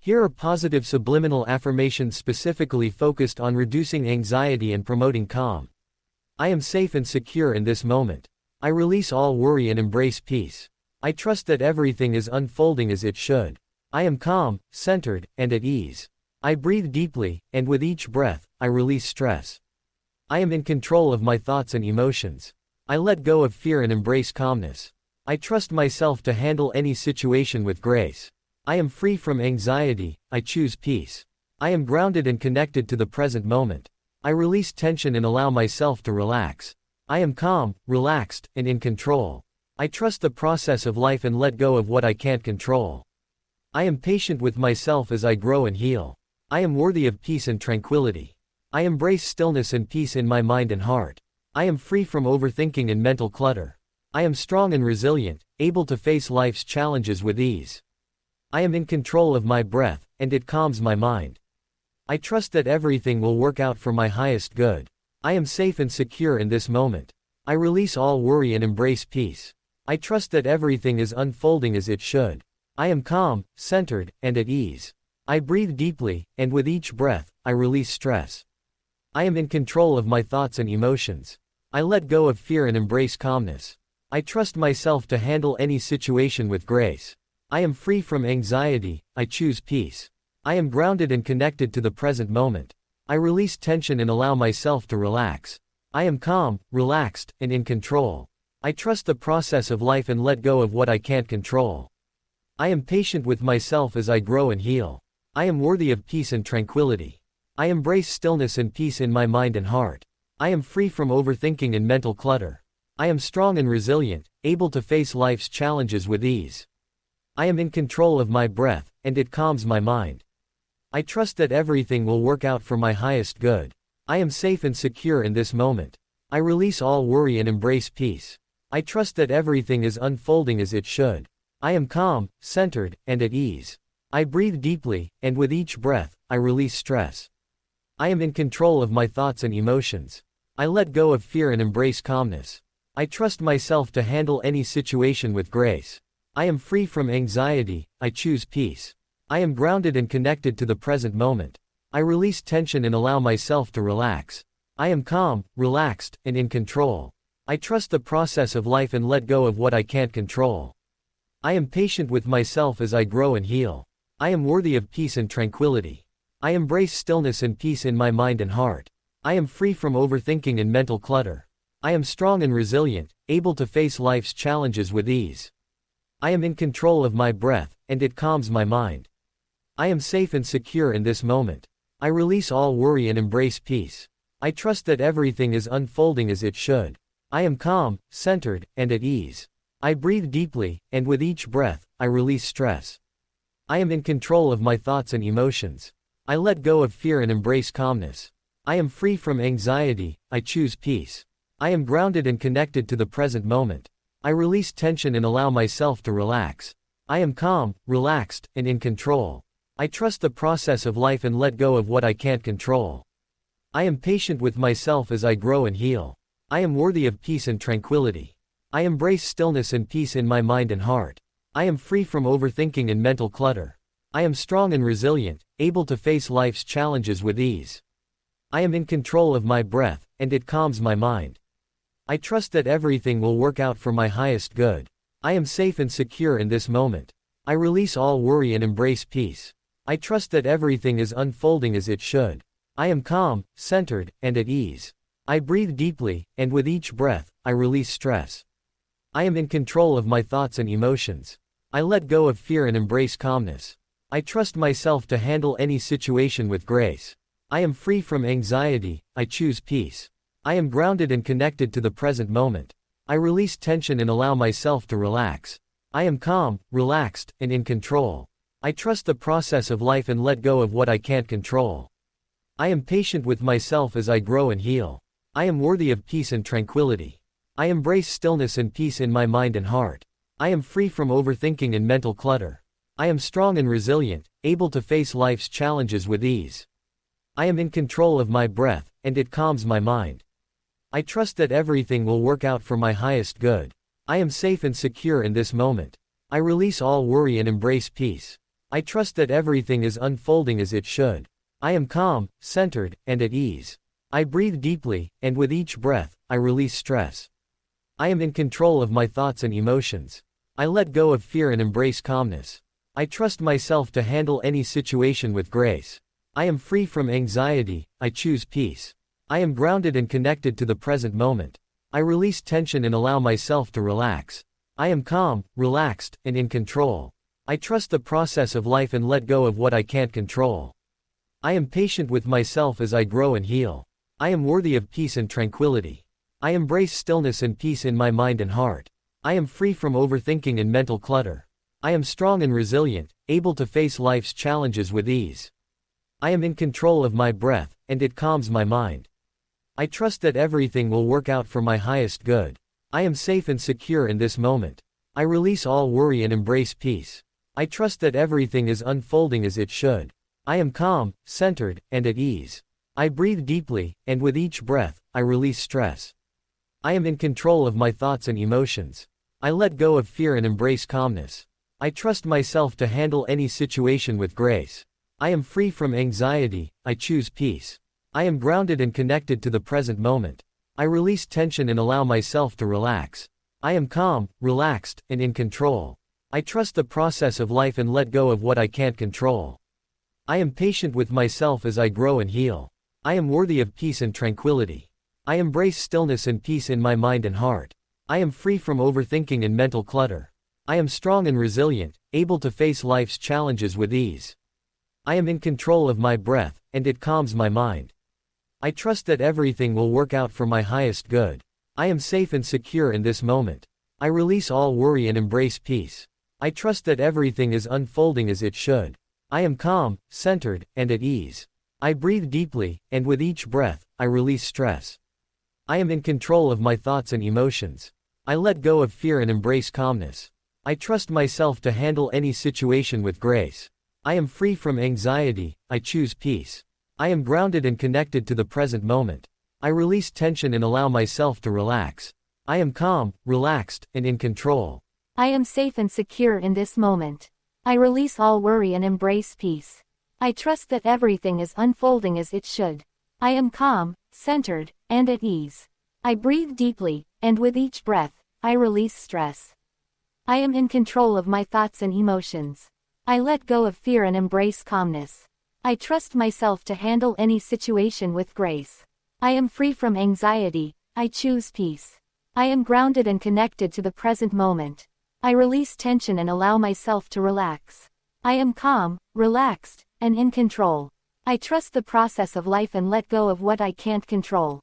Here are positive subliminal affirmations specifically focused on reducing anxiety and promoting calm. I am safe and secure in this moment. I release all worry and embrace peace. I trust that everything is unfolding as it should. I am calm, centered, and at ease. I breathe deeply, and with each breath, I release stress. I am in control of my thoughts and emotions. I let go of fear and embrace calmness. I trust myself to handle any situation with grace. I am free from anxiety, I choose peace. I am grounded and connected to the present moment. I release tension and allow myself to relax. I am calm, relaxed, and in control. I trust the process of life and let go of what I can't control. I am patient with myself as I grow and heal. I am worthy of peace and tranquility. I embrace stillness and peace in my mind and heart. I am free from overthinking and mental clutter. I am strong and resilient, able to face life's challenges with ease. I am in control of my breath, and it calms my mind. I trust that everything will work out for my highest good. I am safe and secure in this moment. I release all worry and embrace peace. I trust that everything is unfolding as it should. I am calm, centered, and at ease. I breathe deeply, and with each breath, I release stress. I am in control of my thoughts and emotions. I let go of fear and embrace calmness. I trust myself to handle any situation with grace. I am free from anxiety, I choose peace. I am grounded and connected to the present moment. I release tension and allow myself to relax. I am calm, relaxed, and in control. I trust the process of life and let go of what I can't control. I am patient with myself as I grow and heal. I am worthy of peace and tranquility. I embrace stillness and peace in my mind and heart. I am free from overthinking and mental clutter. I am strong and resilient, able to face life's challenges with ease. I am in control of my breath, and it calms my mind. I trust that everything will work out for my highest good. I am safe and secure in this moment. I release all worry and embrace peace. I trust that everything is unfolding as it should. I am calm, centered, and at ease. I breathe deeply, and with each breath, I release stress. I am in control of my thoughts and emotions. I let go of fear and embrace calmness. I trust myself to handle any situation with grace. I am free from anxiety, I choose peace. I am grounded and connected to the present moment. I release tension and allow myself to relax. I am calm, relaxed, and in control. I trust the process of life and let go of what I can't control. I am patient with myself as I grow and heal. I am worthy of peace and tranquility. I embrace stillness and peace in my mind and heart. I am free from overthinking and mental clutter. I am strong and resilient, able to face life's challenges with ease. I am in control of my breath, and it calms my mind. I am safe and secure in this moment. I release all worry and embrace peace. I trust that everything is unfolding as it should. I am calm, centered, and at ease. I breathe deeply, and with each breath, I release stress. I am in control of my thoughts and emotions. I let go of fear and embrace calmness. I am free from anxiety, I choose peace. I am grounded and connected to the present moment. I release tension and allow myself to relax. I am calm, relaxed, and in control. I trust the process of life and let go of what I can't control. I am patient with myself as I grow and heal. I am worthy of peace and tranquility. I embrace stillness and peace in my mind and heart. I am free from overthinking and mental clutter. I am strong and resilient, able to face life's challenges with ease. I am in control of my breath, and it calms my mind. I trust that everything will work out for my highest good. I am safe and secure in this moment. I release all worry and embrace peace. I trust that everything is unfolding as it should. I am calm, centered, and at ease. I breathe deeply, and with each breath, I release stress. I am in control of my thoughts and emotions. I let go of fear and embrace calmness. I trust myself to handle any situation with grace. I am free from anxiety, I choose peace. I am grounded and connected to the present moment. I release tension and allow myself to relax. I am calm, relaxed, and in control. I trust the process of life and let go of what I can't control. I am patient with myself as I grow and heal. I am worthy of peace and tranquility. I embrace stillness and peace in my mind and heart. I am free from overthinking and mental clutter. I am strong and resilient, able to face life's challenges with ease. I am in control of my breath, and it calms my mind. I trust that everything will work out for my highest good. I am safe and secure in this moment. I release all worry and embrace peace. I trust that everything is unfolding as it should. I am calm, centered, and at ease. I breathe deeply, and with each breath, I release stress. I am in control of my thoughts and emotions. I let go of fear and embrace calmness. I trust myself to handle any situation with grace. I am free from anxiety, I choose peace. I am grounded and connected to the present moment. I release tension and allow myself to relax. I am calm, relaxed, and in control. I trust the process of life and let go of what I can't control. I am patient with myself as I grow and heal. I am worthy of peace and tranquility. I embrace stillness and peace in my mind and heart. I am free from overthinking and mental clutter. I am strong and resilient, able to face life's challenges with ease. I am in control of my breath, and it calms my mind. I trust that everything will work out for my highest good. I am safe and secure in this moment. I release all worry and embrace peace. I trust that everything is unfolding as it should. I am calm, centered, and at ease. I breathe deeply, and with each breath, I release stress. I am in control of my thoughts and emotions. I let go of fear and embrace calmness. I trust myself to handle any situation with grace. I am free from anxiety, I choose peace. I am grounded and connected to the present moment. I release tension and allow myself to relax. I am calm, relaxed, and in control. I trust the process of life and let go of what I can't control. I am patient with myself as I grow and heal. I am worthy of peace and tranquility. I embrace stillness and peace in my mind and heart. I am free from overthinking and mental clutter. I am strong and resilient, able to face life's challenges with ease. I am in control of my breath, and it calms my mind. I trust that everything will work out for my highest good. I am safe and secure in this moment. I release all worry and embrace peace. I trust that everything is unfolding as it should. I am calm, centered, and at ease. I breathe deeply, and with each breath, I release stress. I am in control of my thoughts and emotions. I let go of fear and embrace calmness. I trust myself to handle any situation with grace. I am free from anxiety, I choose peace. I am grounded and connected to the present moment. I release tension and allow myself to relax. I am calm, relaxed, and in control. I am safe and secure in this moment. I release all worry and embrace peace. I trust that everything is unfolding as it should. I am calm, centered, and at ease. I breathe deeply, and with each breath, I release stress. I am in control of my thoughts and emotions. I let go of fear and embrace calmness. I trust myself to handle any situation with grace. I am free from anxiety, I choose peace. I am grounded and connected to the present moment. I release tension and allow myself to relax. I am calm, relaxed, and in control. I trust the process of life and let go of what I can't control.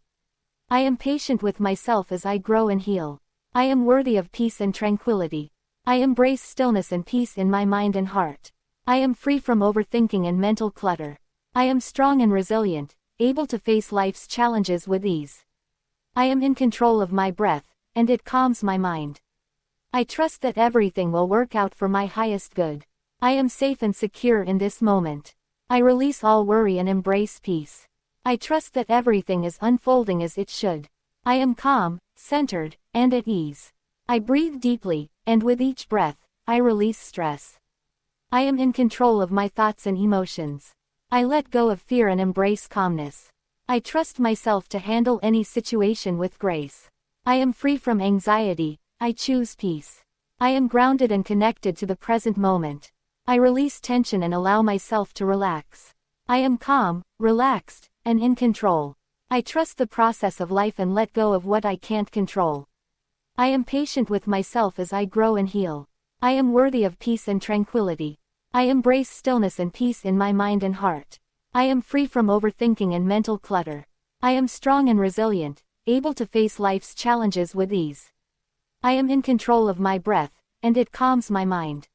I am patient with myself as I grow and heal. I am worthy of peace and tranquility. I embrace stillness and peace in my mind and heart. I am free from overthinking and mental clutter. I am strong and resilient, able to face life's challenges with ease. I am in control of my breath, and it calms my mind. I trust that everything will work out for my highest good. I am safe and secure in this moment. I release all worry and embrace peace. I trust that everything is unfolding as it should. I am calm, centered, and at ease. I breathe deeply, and with each breath, I release stress. I am in control of my thoughts and emotions. I let go of fear and embrace calmness. I trust myself to handle any situation with grace. I am free from anxiety, I choose peace. I am grounded and connected to the present moment. I release tension and allow myself to relax. I am calm, relaxed, and in control. I trust the process of life and let go of what I can't control. I am patient with myself as I grow and heal. I am worthy of peace and tranquility. I embrace stillness and peace in my mind and heart. I am free from overthinking and mental clutter. I am strong and resilient, able to face life's challenges with ease. I am in control of my breath, and it calms my mind.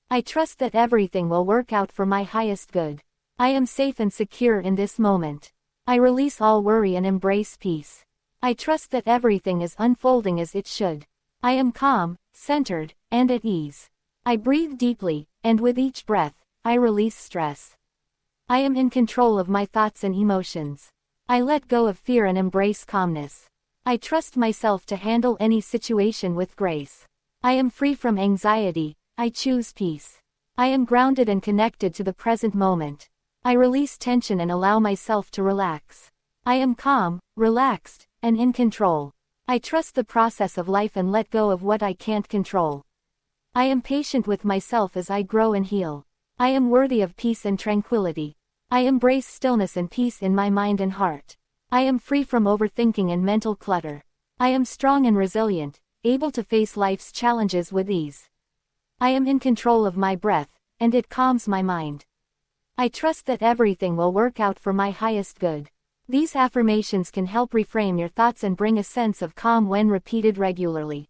I trust that everything will work out for my highest good. I am safe and secure in this moment. I release all worry and embrace peace. I trust that everything is unfolding as it should. I am calm, centered, and at ease. I breathe deeply, and with each breath, I release stress. I am in control of my thoughts and emotions. I let go of fear and embrace calmness. I trust myself to handle any situation with grace. I am free from anxiety, I choose peace. I am grounded and connected to the present moment. I release tension and allow myself to relax. I am calm, relaxed, and in control. I trust the process of life and let go of what I can't control. I am patient with myself as I grow and heal. I am worthy of peace and tranquility. I embrace stillness and peace in my mind and heart. I am free from overthinking and mental clutter. I am strong and resilient, able to face life's challenges with ease. I am in control of my breath, and it calms my mind. I trust that everything will work out for my highest good. These affirmations can help reframe your thoughts and bring a sense of calm when repeated regularly.